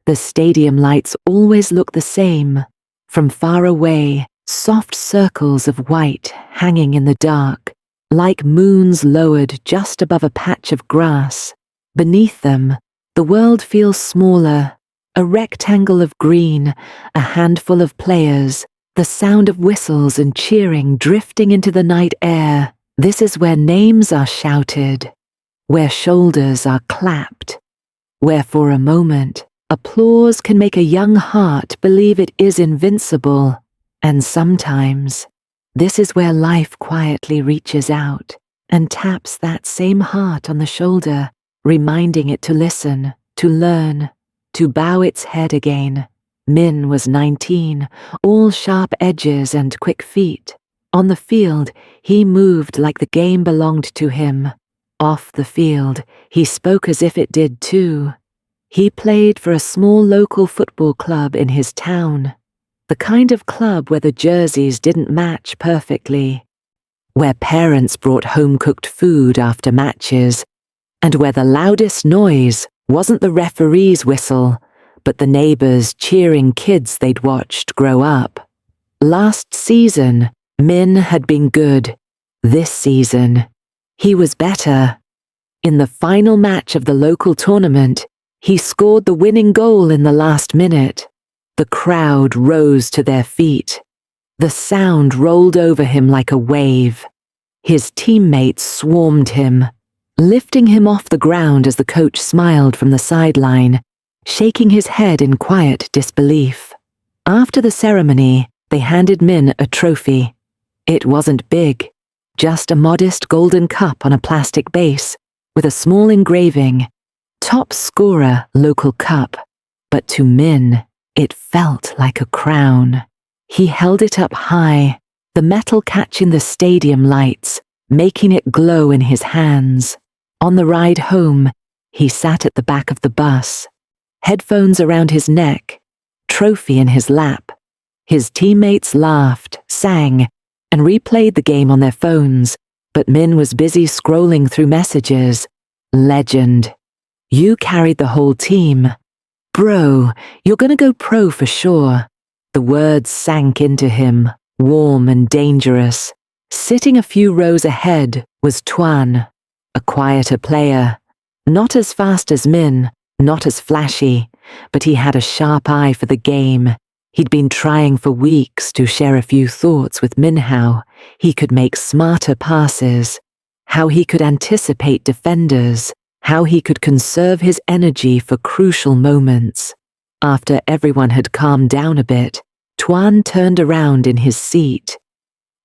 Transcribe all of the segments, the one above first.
The stadium lights always look the same. From far away, soft circles of white hanging in the dark, like moons lowered just above a patch of grass. Beneath them, the world feels smaller, a rectangle of green, a handful of players, the sound of whistles and cheering drifting into the night air. This is where names are shouted, where shoulders are clapped, where for a moment, applause can make a young heart believe it is invincible. And sometimes, this is where life quietly reaches out and taps that same heart on the shoulder, reminding it to listen, to learn, to bow its head again. Min was 19, all sharp edges and quick feet. On the field, he moved like the game belonged to him. Off the field, he spoke as if it did too. He played for a small local football club in his town, the kind of club where the jerseys didn't match perfectly, where parents brought home-cooked food after matches, and where the loudest noise wasn't the referee's whistle, but the neighbors cheering kids they'd watched grow up. Last season, Min had been good. This season, he was better. In the final match of the local tournament, he scored the winning goal in the last minute. The crowd rose to their feet. The sound rolled over him like a wave. His teammates swarmed him, lifting him off the ground as the coach smiled from the sideline, shaking his head in quiet disbelief. After the ceremony, they handed Min a trophy. It wasn't big, just a modest golden cup on a plastic base, with a small engraving, "Top Scorer Local Cup." But to Min, it felt like a crown. He held it up high, the metal catching the stadium lights, making it glow in his hands. On the ride home, he sat at the back of the bus, headphones around his neck, trophy in his lap. His teammates laughed, sang, and replayed the game on their phones, but Min was busy scrolling through messages. Legend. You carried the whole team. Bro, you're gonna go pro for sure. The words sank into him, warm and dangerous. Sitting a few rows ahead was Tuan, a quieter player. Not as fast as Min, not as flashy, but he had a sharp eye for the game. He'd been trying for weeks to share a few thoughts with Min how he could make smarter passes, how he could anticipate defenders, how he could conserve his energy for crucial moments. After everyone had calmed down a bit, Tuan turned around in his seat.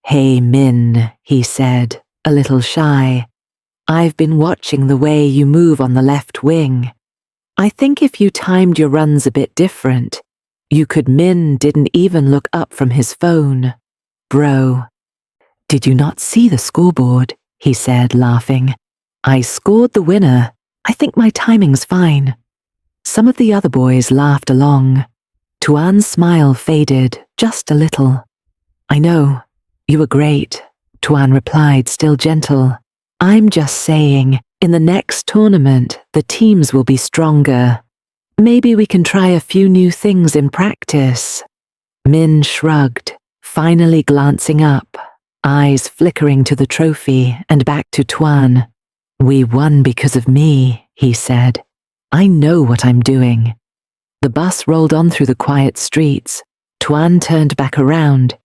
"Hey Min," he said, a little shy. "I've been watching the way you move on the left wing. I think if you timed your runs a bit different, you could." Min didn't even look up from his phone. "Bro, did you not see the scoreboard?" he said, laughing. "I scored the winner. I think my timing's fine." Some of the other boys laughed along. Tuan's smile faded just a little. "I know. You were great," Tuan replied, still gentle. "I'm just saying, in the next tournament, the teams will be stronger. Maybe we can try a few new things in practice." Min shrugged, finally glancing up, eyes flickering to the trophy and back to Tuan. "We won because of me," he said. "I know what I'm doing." The bus rolled on through the quiet streets. Tuan turned back around.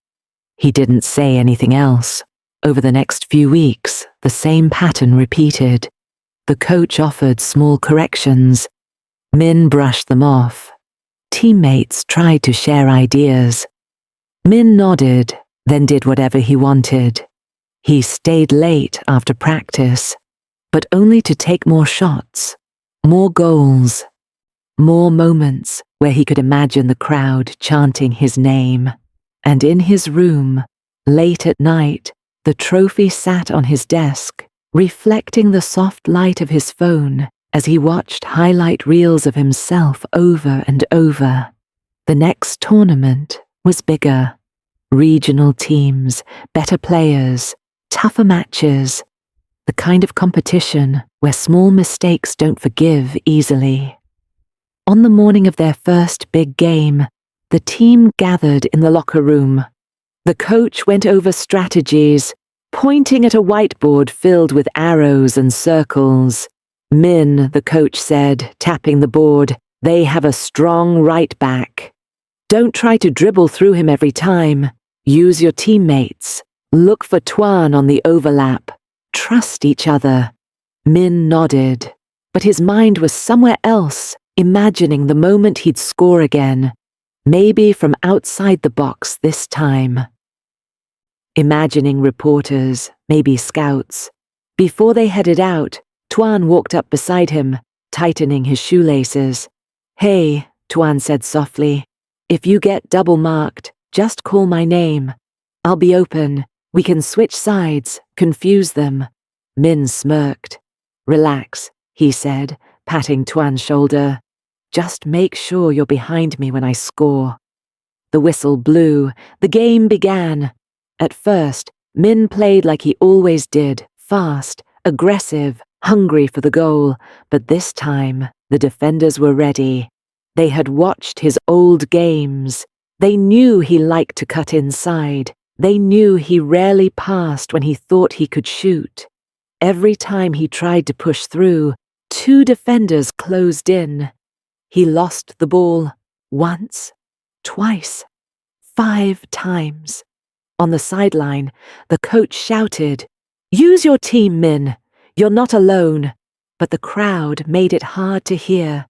He didn't say anything else. Over the next few weeks, the same pattern repeated. The coach offered small corrections. Min brushed them off. Teammates tried to share ideas. Min nodded, then did whatever he wanted. He stayed late after practice, but only to take more shots, more goals, more moments where he could imagine the crowd chanting his name. And in his room, late at night, the trophy sat on his desk, reflecting the soft light of his phone as he watched highlight reels of himself over and over. The next tournament was bigger. Regional teams, better players, tougher matches, the kind of competition where small mistakes don't forgive easily. On the morning of their first big game, the team gathered in the locker room. The coach went over strategies, pointing at a whiteboard filled with arrows and circles. "Min," the coach said, tapping the board, "they have a strong right back. Don't try to dribble through him every time. Use your teammates. Look for Tuan on the overlap. Trust each other." Min nodded, but his mind was somewhere else, imagining the moment he'd score again, maybe from outside the box this time. Imagining reporters, maybe scouts. Before they headed out, Tuan walked up beside him, tightening his shoelaces. "Hey," Tuan said softly, "if you get double marked, just call my name. I'll be open. We can switch sides, confuse them." Min smirked. "Relax," he said, patting Tuan's shoulder. "Just make sure you're behind me when I score." The whistle blew. The game began. At first, Min played like he always did, fast, aggressive, hungry for the goal, but this time, the defenders were ready. They had watched his old games. They knew he liked to cut inside. They knew he rarely passed when he thought he could shoot. Every time he tried to push through, two defenders closed in. He lost the ball once, twice, 5 times. On the sideline, the coach shouted, "Use your team, Min. You're not alone." But the crowd made it hard to hear.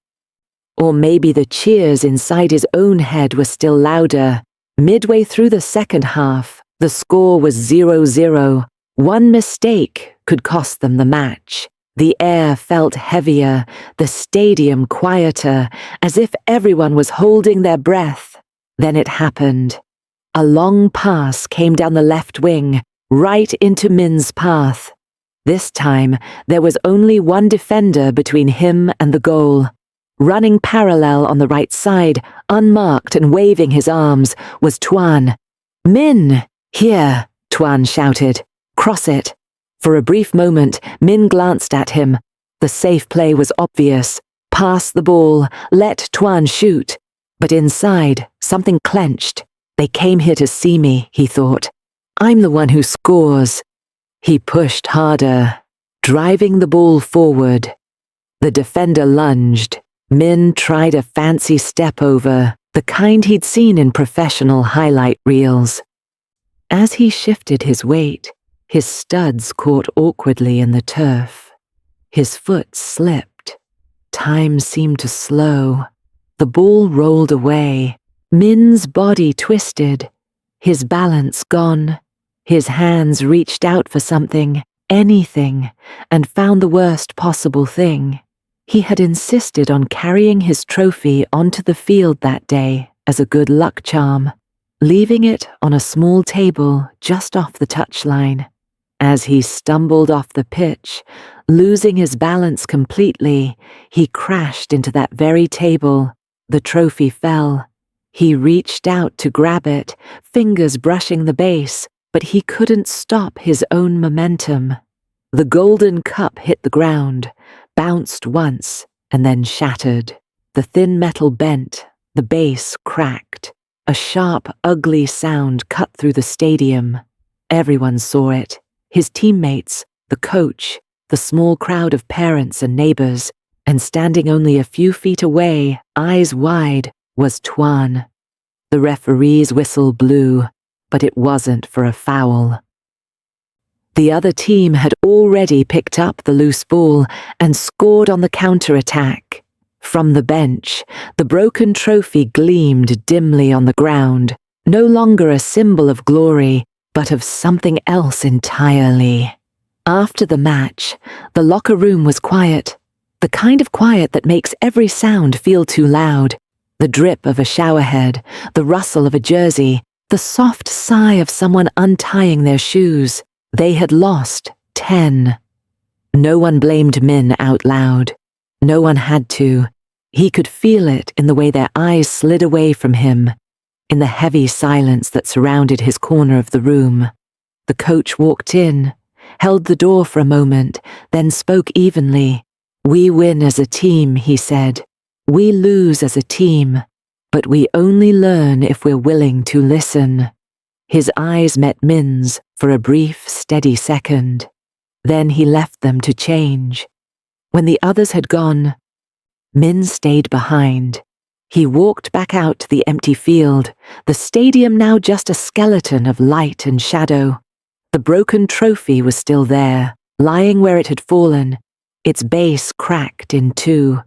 Or maybe the cheers inside his own head were still louder. Midway through the second half, the score was 0-0. One mistake could cost them the match. The air felt heavier, the stadium quieter, as if everyone was holding their breath. Then it happened. A long pass came down the left wing, right into Min's path. This time, there was only one defender between him and the goal. Running parallel on the right side, unmarked and waving his arms, was Tuan. "Min! Here!" Tuan shouted. "Cross it." For a brief moment, Min glanced at him. The safe play was obvious. Pass the ball, let Tuan shoot. But inside, something clenched. They came here to see me, he thought. I'm the one who scores. He pushed harder, driving the ball forward. The defender lunged. Min tried a fancy step over, the kind he'd seen in professional highlight reels. As he shifted his weight, his studs caught awkwardly in the turf. His foot slipped. Time seemed to slow. The ball rolled away. Min's body twisted. His balance gone. His hands reached out for something, anything, and found the worst possible thing. He had insisted on carrying his trophy onto the field that day as a good luck charm, leaving it on a small table just off the touchline. As he stumbled off the pitch, losing his balance completely, he crashed into that very table. The trophy fell. He reached out to grab it, fingers brushing the base, but he couldn't stop his own momentum. The golden cup hit the ground, bounced once, and then shattered. The thin metal bent, the base cracked. A sharp, ugly sound cut through the stadium. Everyone saw it. His teammates, the coach, the small crowd of parents and neighbors, and standing only a few feet away, eyes wide, was Tuan. The referee's whistle blew, but it wasn't for a foul. The other team had already picked up the loose ball and scored on the counter-attack. From the bench, the broken trophy gleamed dimly on the ground, no longer a symbol of glory, but of something else entirely. After the match, the locker room was quiet, the kind of quiet that makes every sound feel too loud. The drip of a showerhead, the rustle of a jersey, the soft sigh of someone untying their shoes. They had lost 10. No one blamed Min out loud. No one had to. He could feel it in the way their eyes slid away from him, in the heavy silence that surrounded his corner of the room. The coach walked in, held the door for a moment, then spoke evenly. "We win as a team," he said. We lose as a team, but we only learn if we're willing to listen. His eyes met Min's for a brief, steady second. Then he left them to change. When the others had gone, Min stayed behind. He walked back out to the empty field, the stadium now just a skeleton of light and shadow. The broken trophy was still there, lying where it had fallen, its base cracked in two.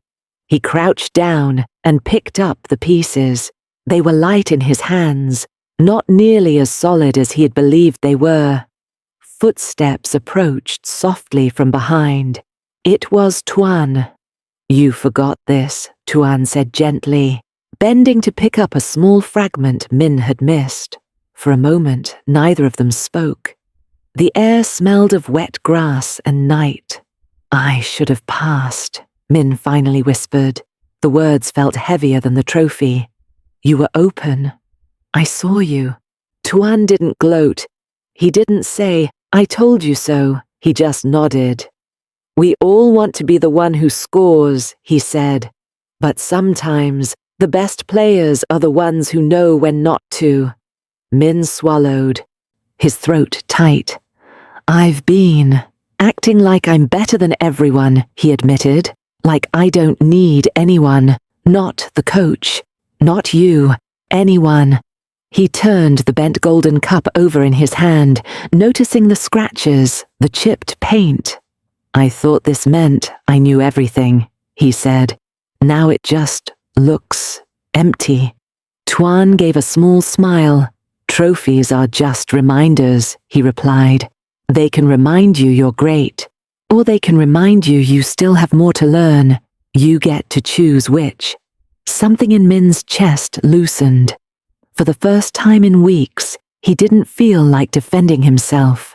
He crouched down and picked up the pieces. They were light in his hands, not nearly as solid as he had believed they were. Footsteps approached softly from behind. It was Tuan. You forgot this, Tuan said gently, bending to pick up a small fragment Min had missed. For a moment, neither of them spoke. The air smelled of wet grass and night. I should have passed, Min finally whispered. The words felt heavier than the trophy. You were open. I saw you. Tuan didn't gloat. He didn't say, I told you so. He just nodded. We all want to be the one who scores, he said. But sometimes the best players are the ones who know when not to. Min swallowed, his throat tight. I've been acting like I'm better than everyone, he admitted. Like I don't need anyone. Not the coach. Not you. Anyone. He turned the bent golden cup over in his hand, noticing the scratches, the chipped paint. I thought this meant I knew everything, he said. Now it just looks empty. Tuan gave a small smile. Trophies are just reminders, he replied. They can remind you you're great, or they can remind you you still have more to learn. You get to choose which. Something in Min's chest loosened. For the first time in weeks, he didn't feel like defending himself.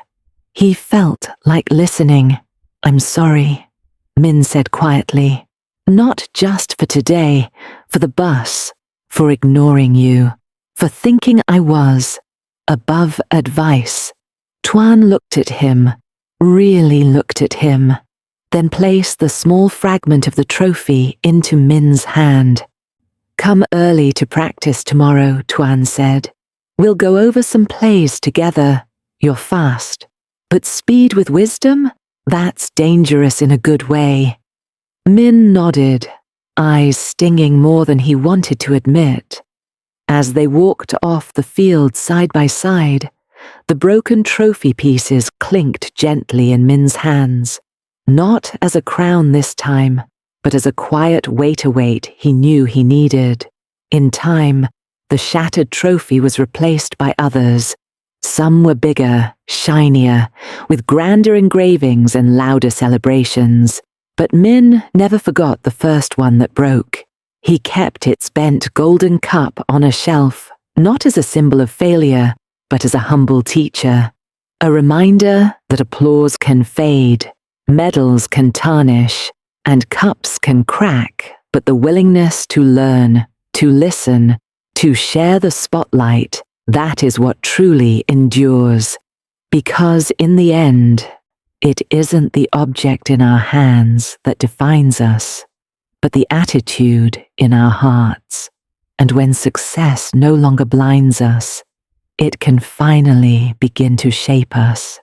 He felt like listening. I'm sorry, Min said quietly. Not just for today, for the bus, for ignoring you, for thinking I was above advice. Tuan looked at him, really looked at him, then placed the small fragment of the trophy into Min's hand. Come early to practice tomorrow, Tuan said. We'll go over some plays together. You're fast. But speed with wisdom? That's dangerous in a good way. Min nodded, eyes stinging more than he wanted to admit. As they walked off the field side by side, the broken trophy pieces clinked gently in Min's hands. Not as a crown this time, but as a quiet weight he knew he needed. In time, the shattered trophy was replaced by others. Some were bigger, shinier, with grander engravings and louder celebrations. But Min never forgot the first one that broke. He kept its bent golden cup on a shelf, not as a symbol of failure, but as a humble teacher. A reminder that applause can fade, medals can tarnish, and cups can crack, but the willingness to learn, to listen, to share the spotlight, that is what truly endures. Because in the end, it isn't the object in our hands that defines us, but the attitude in our hearts. And when success no longer blinds us, it can finally begin to shape us.